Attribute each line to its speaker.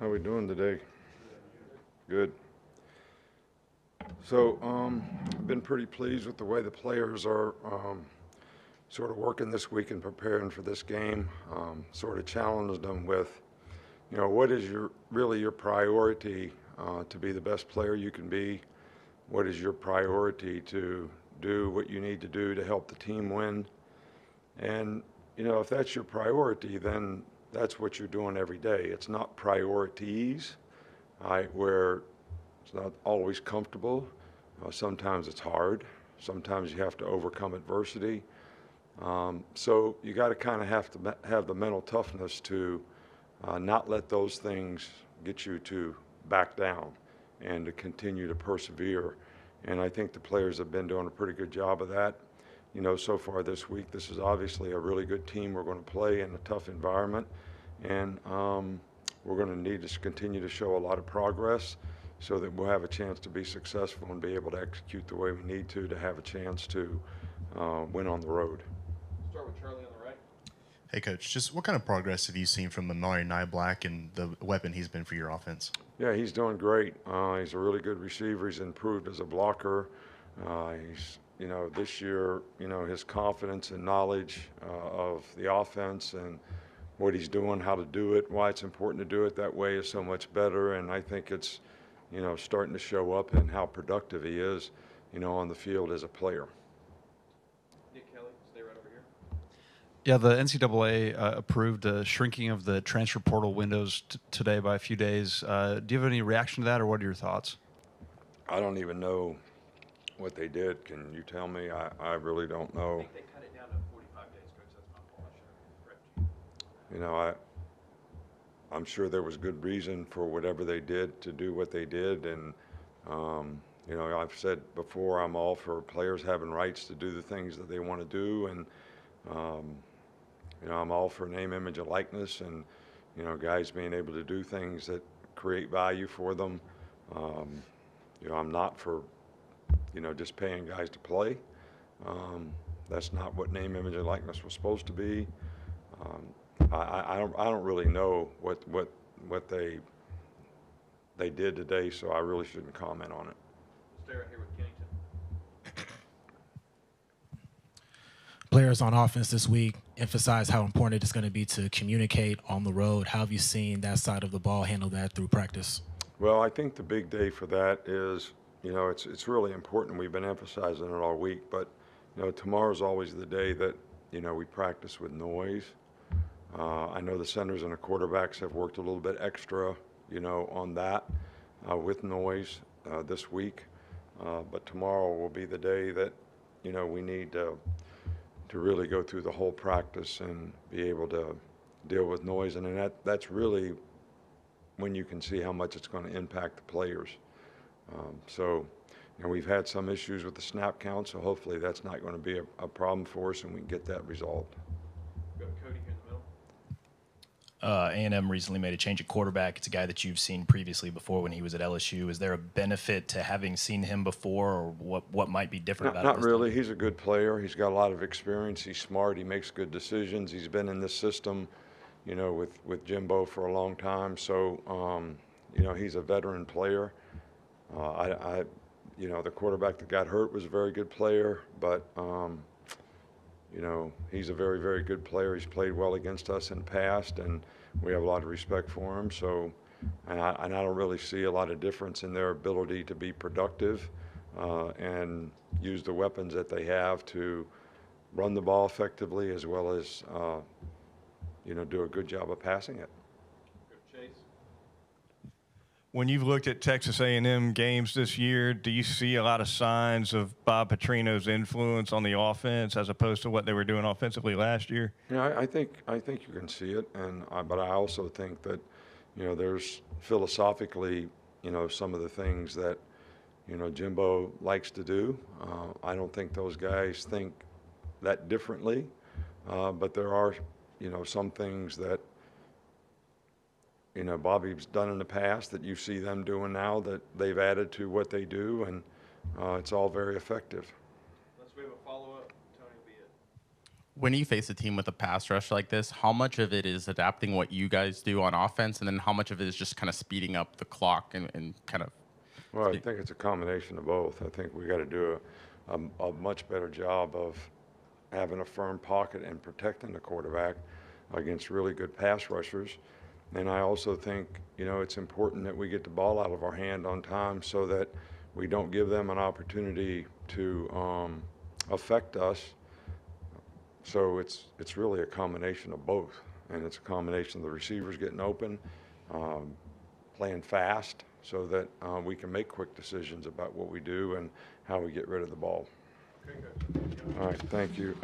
Speaker 1: How we doing today? Good. So, I've been pretty pleased with the way the players are sort of working this week and preparing for this game. Sort of challenged them with, what is really your priority to be the best player you can be? What is your priority to do what you need to do to help the team win? And, if that's your priority, then that's what you're doing every day. It's not priorities, right, where it's not always comfortable. Sometimes it's hard. Sometimes you have to overcome adversity. So you got to kind of have to have the mental toughness to not let those things get you to back down and to continue to persevere. And I think the players have been doing a pretty good job of that. So far this week, this is obviously a really good team we're going to play in a tough environment. And we're going to need to continue to show a lot of progress so that we'll have a chance to be successful and be able to execute the way we need to have a chance to win on the road.
Speaker 2: Start with Charlie on the right.
Speaker 3: Hey, Coach, just what kind of progress have you seen from Amari Nyblack and the weapon he's been for your offense?
Speaker 1: Yeah, he's doing great. He's a really good receiver. He's improved as a blocker. He's, this year, his confidence and knowledge of the offense and what he's doing, how to do it, why it's important to do it that way is so much better. And I think it's, starting to show up in how productive he is, on the field as a player.
Speaker 2: Nick Kelly, stay right over here.
Speaker 4: Yeah, the NCAA approved a shrinking of the transfer portal windows today by a few days. Do you have any reaction to that, or what are your thoughts?
Speaker 1: I don't even know what they did. Can you tell me? I really don't know.
Speaker 2: I think they cut it down to 45 days, Coach. That's my fault. I should have corrected you.
Speaker 1: I'm sure there was good reason for whatever they did to do what they did. And, I've said before, I'm all for players having rights to do the things that they want to do. And, I'm all for name, image, and likeness and, guys being able to do things that create value for them. I'm not for, just paying guys to play. That's not what name, image, and likeness was supposed to be. I don't really know what they did today, so I really shouldn't comment on it.
Speaker 2: Stay right here with Kennington.
Speaker 5: Players on offense this week emphasize how important it's going to be to communicate on the road. How have you seen that side of the ball handle that through practice?
Speaker 1: Well, I think the big day for that is, it's really important. We've been emphasizing it all week, but, tomorrow's always the day that, we practice with noise. I know the centers and the quarterbacks have worked a little bit extra, on that with noise this week. But tomorrow will be the day that, we need to really go through the whole practice and be able to deal with noise. And that's really when you can see how much it's going to impact the players. So, we've had some issues with the snap count, so hopefully that's not going to be a problem for us and we can get that resolved.
Speaker 2: Go to Cody here in the middle.
Speaker 6: A&M recently made a change at quarterback. It's a guy that you've seen previously before when he was at LSU. Is there a benefit to having seen him before, or what might be different about it?
Speaker 1: Not really. He's a good player. He's got a lot of experience. He's smart. He makes good decisions. He's been in this system, with Jimbo for a long time. So, he's a veteran player. The quarterback that got hurt was a very good player, but he's a very, very good player. He's played well against us in the past, and we have a lot of respect for him. So, and I don't really see a lot of difference in their ability to be productive and use the weapons that they have to run the ball effectively, as well as, do a good job of passing it.
Speaker 2: Chase.
Speaker 7: When you've looked at Texas A&M games this year, do you see a lot of signs of Bob Petrino's influence on the offense as opposed to what they were doing offensively last year?
Speaker 1: I think you can see it, but I also think that, there's philosophically, some of the things that, Jimbo likes to do. I don't think those guys think that differently, but there are, some things that, Bobby's done in the past that you see them doing now that they've added to what they do, and it's all very effective.
Speaker 2: Unless we have a follow-up, Tony will be it.
Speaker 8: when you face a team with a pass rush like this, how much of it is adapting what you guys do on offense, and then how much of it is just kind of speeding up the clock and kind of?
Speaker 1: Well, I think it's a combination of both. I think we got to do a much better job of having a firm pocket and protecting the quarterback against really good pass rushers. And I also think, you know, it's important that we get the ball out of our hand on time so that we don't give them an opportunity to affect us. So it's really a combination of both. And it's a combination of the receivers getting open, playing fast so that we can make quick decisions about what we do and how we get rid of the ball. All right, thank you.